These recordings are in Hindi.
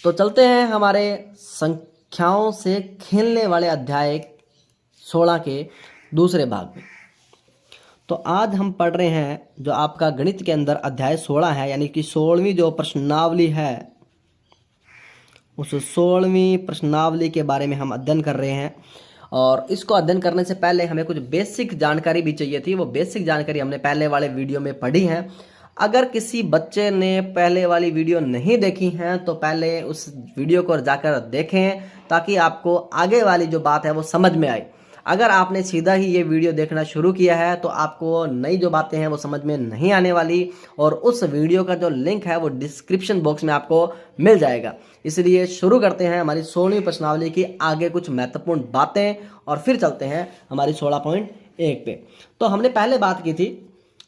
तो चलते हैं हमारे संख्याओं से खेलने वाले अध्याय 16 के दूसरे भाग में। तो आज हम पढ़ रहे हैं जो आपका गणित के अंदर अध्याय 16 है, यानी कि 16वीं जो प्रश्नावली है, उस 16वीं प्रश्नावली के बारे में हम अध्ययन कर रहे हैं। और इसको अध्ययन करने से पहले हमें कुछ बेसिक जानकारी भी चाहिए थी। वो बेसिक जानकारी हमने पहले वाले वीडियो में पढ़ी है। अगर किसी बच्चे ने पहले वाली वीडियो नहीं देखी है तो पहले उस वीडियो को जाकर देखें, ताकि आपको आगे वाली जो बात है वो समझ में आए। अगर आपने सीधा ही ये वीडियो देखना शुरू किया है तो आपको नई जो बातें हैं वो समझ में नहीं आने वाली, और उस वीडियो का जो लिंक है वो डिस्क्रिप्शन बॉक्स में आपको मिल जाएगा। इसलिए शुरू करते हैं हमारी 16वीं प्रश्नावली की आगे कुछ महत्वपूर्ण बातें, और फिर चलते हैं हमारी 16.1 पे। तो हमने पहले बात की थी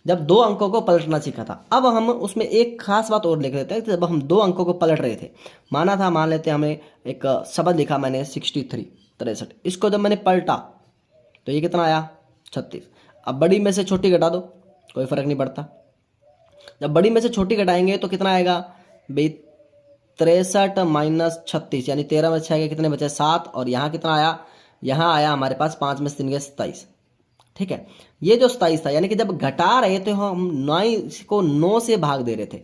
जब 2 अंकों को पलटना सीखा था। अब हम उसमें एक खास बात और लिख लेते हैं। जब हम 2 अंकों को पलट रहे थे, मान लेते हैं हमें एक शब्द लिखा मैंने 63। इसको जब मैंने पलटा तो ये कितना आया 36। अब बड़ी में से छोटी घटा दो, कोई फर्क नहीं पड़ता। जब बड़ी में से छोटी घटाएंगे तो कितना आएगा भाई 63 माइनस 36, यानी 13 में 6 के कितने बचे 7, और यहाँ कितना आया, यहाँ आया हमारे पास 5 में से 3 के 27। ठीक है, ये जो 27 था, यानी कि जब घटा रहे थे हम 9 को 9 से भाग दे रहे थे।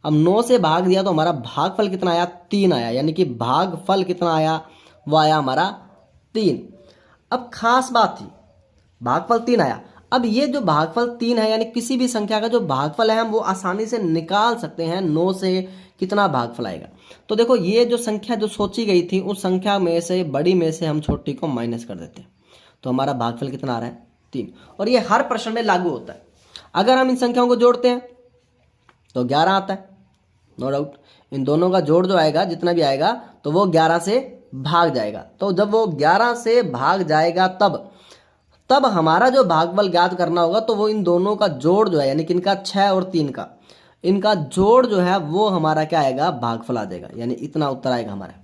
अब 9 से भाग दिया तो हमारा भागफल कितना आया 3 आया, यानी कि भागफल कितना आया वो आया हमारा 3। अब खास बात थी, भागफल 3 आया। अब ये जो भागफल 3 है, यानी किसी भी संख्या का जो भागफल है हम वो आसानी से निकाल सकते हैं 9 से कितना भागफल आएगा। तो देखो ये जो संख्या जो सोची गई थी उस संख्या में से बड़ी में से हम छोटी को माइनस कर देते हैं, तो हमारा भागफल कितना आ रहा है 3। और ये हर प्रश्न में लागू होता है। अगर हम इन संख्याओं को जोड़ते हैं तो 11 आता है, नो डाउट। इन दोनों का जोड़ जो आएगा जितना भी आएगा तो वो 11 से भाग जाएगा। तो जब वो 11 से भाग जाएगा तब हमारा जो भागफल ज्ञात करना होगा, तो वो इन दोनों का जोड़ जो है, यानी कि इनका 6 और 3 का इनका जोड़ जो है वो हमारा क्या आएगा भागफल आ जाएगा, यानी इतना उत्तर आएगा हमारा।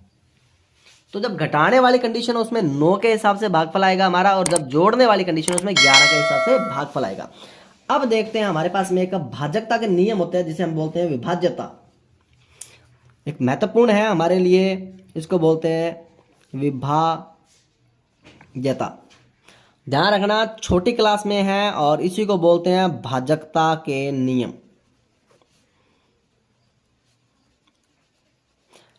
तो जब घटाने वाली कंडीशन है उसमें 9 के हिसाब से भागफल आएगा हमारा, और जब जोड़ने वाली कंडीशन है उसमें 11 के हिसाब से भागफल आएगा। अब देखते हैं हमारे पास में एक भाजकता के नियम होते हैं जिसे हम बोलते हैं विभाज्यता। एक महत्वपूर्ण है हमारे लिए, इसको बोलते हैं विभाज्यता। ध्यान रखना छोटी क्लास में है, और इसी को बोलते हैं भाजकता के नियम।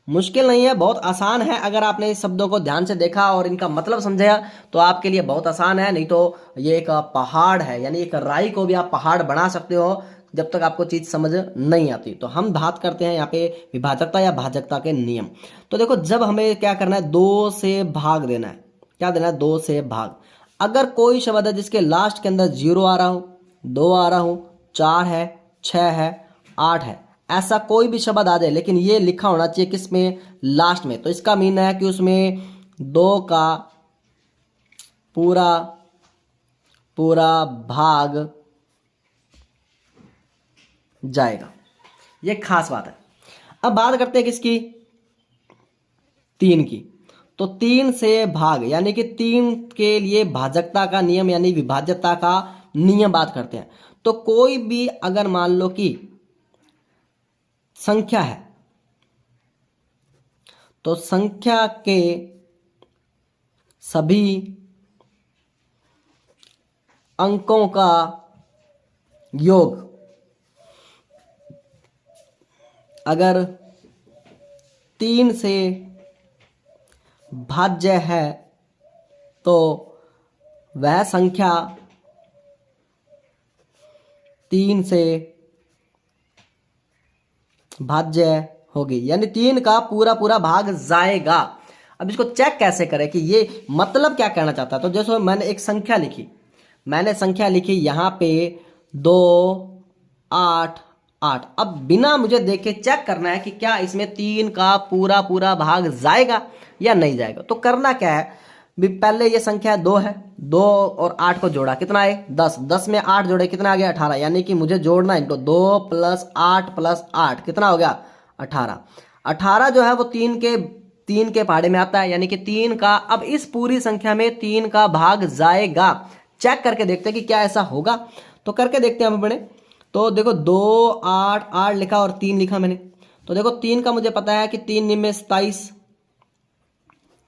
मुश्किल नहीं है, बहुत आसान है। अगर आपने इस शब्दों को ध्यान से देखा और इनका मतलब समझा तो आपके लिए बहुत आसान है। नहीं तो ये एक पहाड़ है, यानी एक राई को भी आप पहाड़ बना सकते हो जब तक आपको चीज़ समझ नहीं आती। तो हम बात करते हैं यहाँ पे विभाजकता या भाजकता के नियम। तो देखो जब हमें क्या करना है 2 से भाग देना है। क्या देना है 2 से भाग। अगर कोई शब्द है जिसके लास्ट के अंदर 0 आ रहा हो, 2 आ रहा हो, 4 है, 6 है, 8 है, ऐसा कोई भी शब्द आ जाए लेकिन ये लिखा होना चाहिए किसमें लास्ट में, तो इसका मीन है कि उसमें 2 का पूरा भाग जाएगा। ये खास बात है। अब बात करते हैं किसकी 3 की। तो 3 से भाग, यानी कि 3 के लिए भाजकता का नियम यानी विभाज्यता का नियम बात करते हैं। तो कोई भी अगर मान लो कि संख्या है तो संख्या के सभी अंकों का योग अगर 3 से भाज्य है तो वह संख्या 3 से भाज्य होगी, यानी 3 का पूरा भाग जाएगा। अब इसको चेक कैसे करें कि ये मतलब क्या कहना चाहता है। तो जैसे मैंने एक संख्या लिखी यहाँ पे 2 8 8। अब बिना मुझे देखे चेक करना है कि क्या इसमें 3 का पूरा भाग जाएगा या नहीं जाएगा। तो करना क्या है, पहले ये संख्या 2 है, 2 और 8 को जोड़ा कितना है 10, 10 में 8 जोड़े कितना आ गया 18, यानी कि मुझे जोड़ना है इनको 2 + 8 + 8 कितना हो गया 18। 18 जो है वो 3 के पहाड़े में आता है, यानी कि 3 का, अब इस पूरी संख्या में 3 का भाग जाएगा। चेक करके देखते हैं कि क्या ऐसा होगा। तो करके देखते हैं हम बड़े। तो देखो 2 8 8 लिखा और 3 लिखा मैंने, तो देखो 3 का मुझे पता है कि 3 निम्न 27,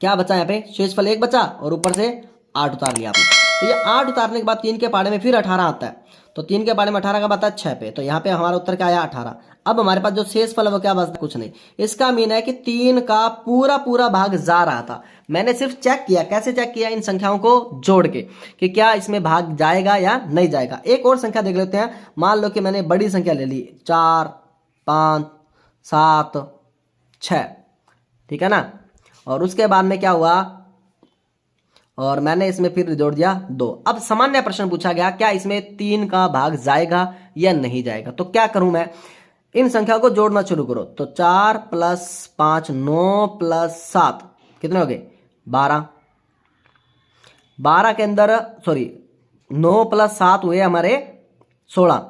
क्या बचा यहाँ पे, शेषफल 1 बचा और ऊपर से 8 उतार लिया आपने। तो ये 8 उतारने के बाद 3 के पहाड़े में फिर 18 आता है, तो 3 के पहाड़े में 18 का बता 6 पे, तो यहाँ पे हमारा उत्तर क्या आया 18। अब हमारे पास जो शेषफल है वो क्या बचता, कुछ नहीं। इसका मीन है कि 3 का पूरा पूरा भाग जा रहा था। मैंने सिर्फ चेक किया, कैसे चेक किया, इन संख्याओं को जोड़ के कि क्या इसमें भाग जाएगा या नहीं जाएगा। एक और संख्या देख लेते हैं। मान लो कि मैंने बड़ी संख्या ले ली 4, 5, 7, 6, ठीक है ना, और उसके बाद में क्या हुआ, और मैंने इसमें फिर जोड़ दिया 2। अब सामान्य प्रश्न पूछा गया क्या इसमें 3 का भाग जाएगा या नहीं जाएगा। तो क्या करूं मैं, इन संख्याओं को जोड़ना शुरू करो। तो 4 + 5 9 + 7 कितने हो गए 12। 12 के अंदर 9 + 7 हुए हमारे 16।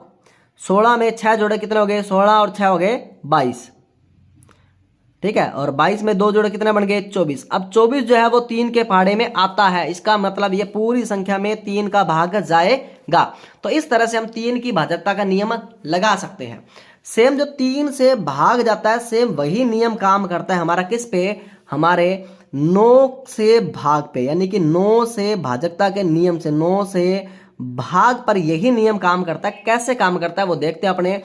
16 में 6 जोड़े कितने हो गए, 16 और 6 हो गए 22, ठीक है। और 22 में 2 जोड़े कितने बन गए 24। अब 24 जो है वो 3 के पहाड़े में आता है, इसका मतलब ये पूरी संख्या में 3 का भाग जाएगा। तो इस तरह से हम 3 की भाजकता का नियम लगा सकते हैं। सेम जो 3 से भाग जाता है, सेम वही नियम काम करता है हमारा किस पे, हमारे 9 से भाग पे, यानी कि 9 से भाजकता के नियम से, 9 से भाग पर यही नियम काम करता है। कैसे काम करता है वो देखते हैं अपने।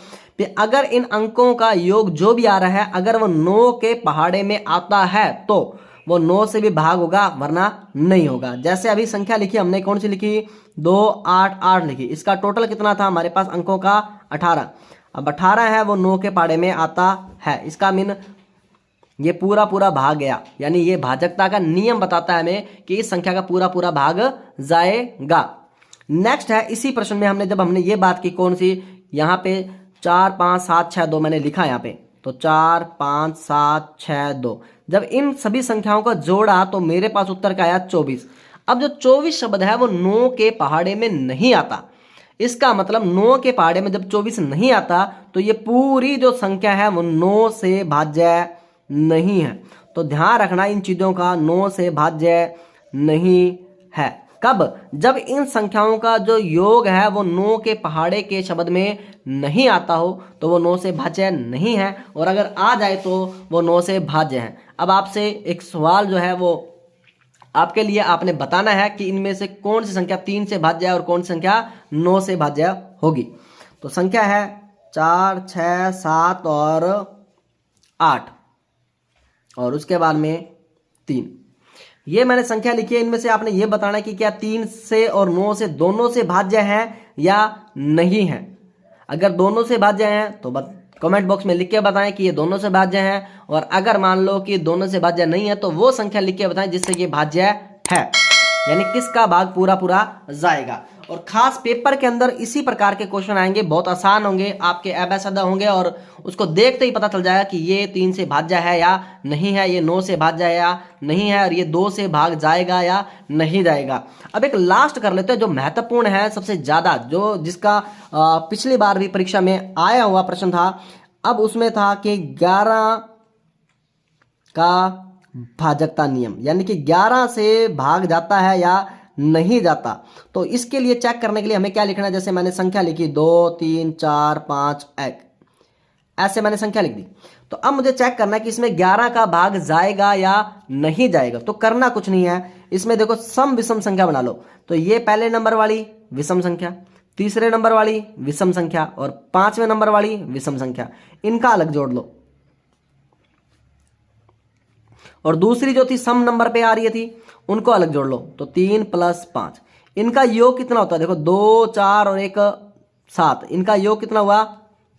अगर इन अंकों का योग जो भी आ रहा है, अगर वो 9 के पहाड़े में आता है तो वो 9 से भी भाग होगा, वरना नहीं होगा। जैसे अभी संख्या लिखी हमने, कौन सी लिखी, 2 8 8 लिखी। इसका टोटल कितना था हमारे पास अंकों का 18। अब 18 है वो 9 के पहाड़े में आता है, इसका मीन ये पूरा पूरा भाग गया, यानी ये भाजकता का नियम बताता है हमें कि इस संख्या का पूरा पूरा भाग जाएगा। नेक्स्ट है इसी प्रश्न में हमने, जब हमने ये बात की, कौन सी, यहाँ पे 4 5 7 6 2 मैंने लिखा यहाँ पे, तो 4 5 7 6 2, जब इन सभी संख्याओं का जोड़ा तो मेरे पास उत्तर का आया 24। अब जो 24 शब्द है वो 9 के पहाड़े में नहीं आता। इसका मतलब 9 के पहाड़े में जब 24 नहीं आता तो ये पूरी जो संख्या है वो 9 से भाज्य नहीं है। तो ध्यान रखना इन चीजों का, 9 से भाज्य नहीं है। कब, जब इन संख्याओं का जो योग है वो 9 के पहाड़े के शब्द में नहीं आता हो तो वो 9 से भाज्य नहीं है, और अगर आ जाए तो वो 9 से भाज्य है। अब आपसे एक सवाल जो है वो आपके लिए, आपने बताना है कि इनमें से कौन सी संख्या 3 से भाज्य है और कौन सी संख्या 9 से भाज्य होगी। तो संख्या है 4 6 7 और 8, और उसके बाद में 3। ये मैंने संख्या लिखी है, इनमें से आपने ये बताना है कि क्या 3 से और 9 से दोनों से भाज्य है या नहीं है। अगर दोनों से भाज्य हैं तो कमेंट बॉक्स में लिख के बताएं कि ये दोनों से भाज्य हैं, और अगर मान लो कि दोनों से भाज्य नहीं है तो वो संख्या लिख के बताएं जिससे ये भाज्य है, यानी किसका भाग पूरा पूरा जाएगा। और खास पेपर के अंदर इसी प्रकार के क्वेश्चन आएंगे, बहुत आसान होंगे, आपके एबेसदा होंगे, और उसको देखते ही पता चल जाएगा कि ये 3 से भाज्य है या नहीं है, ये 9 से भाज्य है या नहीं है, और ये 2 से भाग जाएगा या नहीं जाएगा। अब एक लास्ट कर लेते हैं जो महत्वपूर्ण है सबसे ज्यादा, जो जिसका पिछली बार भी परीक्षा में आया हुआ प्रश्न था। अब उसमें था कि 11 का भाजकता नियम, यानी कि 11 से भाग जाता है या नहीं जाता। तो इसके लिए चेक करने के लिए हमें क्या लिखना है, जैसे मैंने संख्या लिखी 2 3 4 5 1, ऐसे मैंने संख्या लिख दी। तो अब मुझे चेक करना है कि इसमें 11 का भाग जाएगा या नहीं जाएगा। तो करना कुछ नहीं है, इसमें देखो सम विषम संख्या बना लो। तो ये पहले नंबर वाली विषम संख्या, तीसरे नंबर वाली विषम संख्या, और 5वें नंबर वाली विषम संख्या, इनका अलग जोड़ लो। और दूसरी जो थी सम नंबर पे आ रही थी उनको अलग जोड़ लो। तो 3 + 5, इनका योग कितना होता है, देखो 2 4 और 1 7, इनका योग कितना हुआ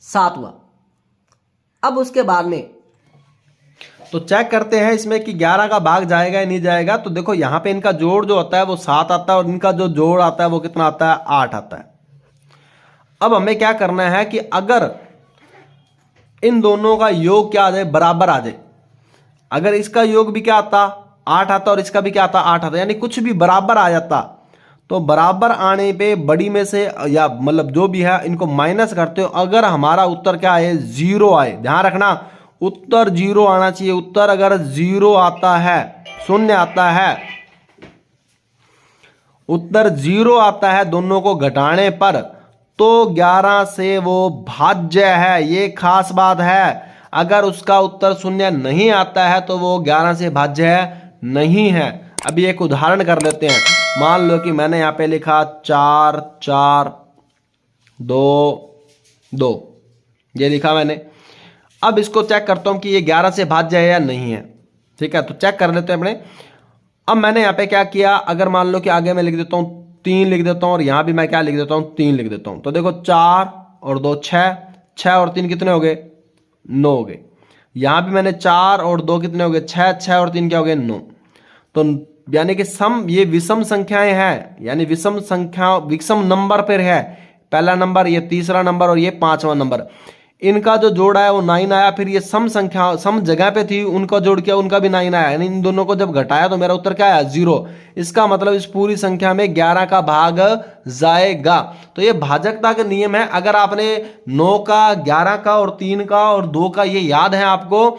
7 हुआ। अब उसके बाद में तो चेक करते हैं इसमें कि 11 का भाग जाएगा या नहीं जाएगा। तो देखो यहाँ पे इनका जोड़ जो होता है वो 7 आता है, और इनका जो जोड़ आता है वो कितना आता है 8 आता है। अब हमें क्या करना है कि अगर इन दोनों का योग क्या आ जाए, बराबर आ जाए, अगर इसका योग भी क्या आता 8 आता और इसका भी क्या आता 8 आता, यानी कुछ भी बराबर आ जाता, तो बराबर आने पे बड़ी में से या मतलब जो भी है इनको माइनस करते हो। अगर हमारा उत्तर क्या आए 0 आए, ध्यान रखना उत्तर 0 आना चाहिए। उत्तर अगर 0 आता है, शून्य आता है, उत्तर 0 आता है दोनों को घटाने पर, तो 11 से वो भाज्य है। ये खास बात है। अगर उसका उत्तर 0 नहीं आता है तो वो 11 से भाज्य नहीं है। अभी एक उदाहरण कर लेते हैं। मान लो कि मैंने यहाँ पे लिखा 4 4 2 2, ये लिखा मैंने। अब इसको चेक करता हूँ कि ये 11 से भाज्य है या नहीं है। ठीक है, तो चेक कर लेते हैं अपने। अब मैंने यहाँ पे क्या किया, अगर मान लो कि आगे मैं लिख देता हूँ 3 लिख देता हूँ और यहाँ भी मैं क्या लिख देता हूँ 3 लिख देता हूँ। तो देखो 4 और 2 6, 6 और 3 कितने हो गए 9 हो गए। यहाँ भी मैंने 4 और 2 कितने हो गए 6, 6 और 3 क्या हो गए 9। तो यानी कि सम, ये विषम संख्याएं हैं, यानी विषम संख्या विषम नंबर पर है। पहला नंबर, ये तीसरा नंबर और ये 5वां नंबर, इनका जो जोड़ आया वो 9 आया। फिर ये सम संख्या सम जगह पे थी, उनका जोड़ किया, उनका भी 9 आया। यानी इन दोनों को जब घटाया तो मेरा उत्तर क्या आया 0। इसका मतलब इस पूरी संख्या में 11 का भाग जाएगा। तो ये भाजकता का नियम है। अगर आपने 9 का, 11 का और 3 का और 2 का ये याद है आपको,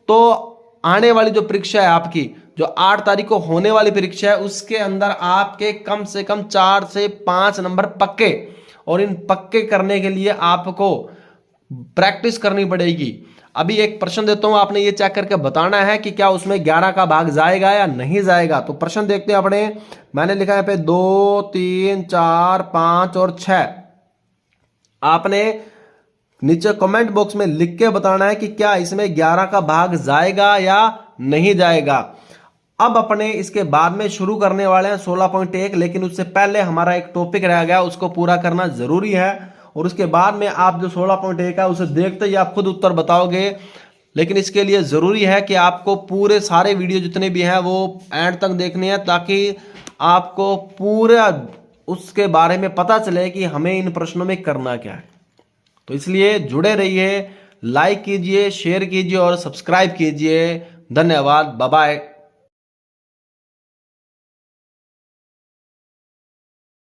तो आने वाली जो परीक्षा है आपकी, जो 8 तारीख को होने वाली परीक्षा है, उसके अंदर आपके कम से कम 4 से 5 नंबर पक्के। और इन पक्के करने के लिए आपको प्रैक्टिस करनी पड़ेगी। अभी एक प्रश्न देता हूं, आपने ये चेक करके बताना है कि क्या उसमें 11 का भाग जाएगा या नहीं जाएगा। तो प्रश्न देखते हैं अपने। मैंने लिखा है पे 2 3 4 5 और 6। आपने नीचे कमेंट बॉक्स में लिख के बताना है कि क्या इसमें 11 का भाग जाएगा या नहीं जाएगा। अब अपने इसके बाद में शुरू करने वाले हैं 16.1, लेकिन उससे पहले हमारा एक टॉपिक रह गया, उसको पूरा करना जरूरी है। और उसके बाद में आप जो 16.1 है उसे देखते ही आप खुद उत्तर बताओगे। लेकिन इसके लिए ज़रूरी है कि आपको पूरे सारे वीडियो जितने भी हैं वो एंड तक देखने हैं, ताकि आपको पूरा उसके बारे में पता चले कि हमें इन प्रश्नों में करना क्या है। तो इसलिए जुड़े रहिए, लाइक कीजिए, शेयर कीजिए और सब्सक्राइब कीजिए। धन्यवाद, बाय बाय।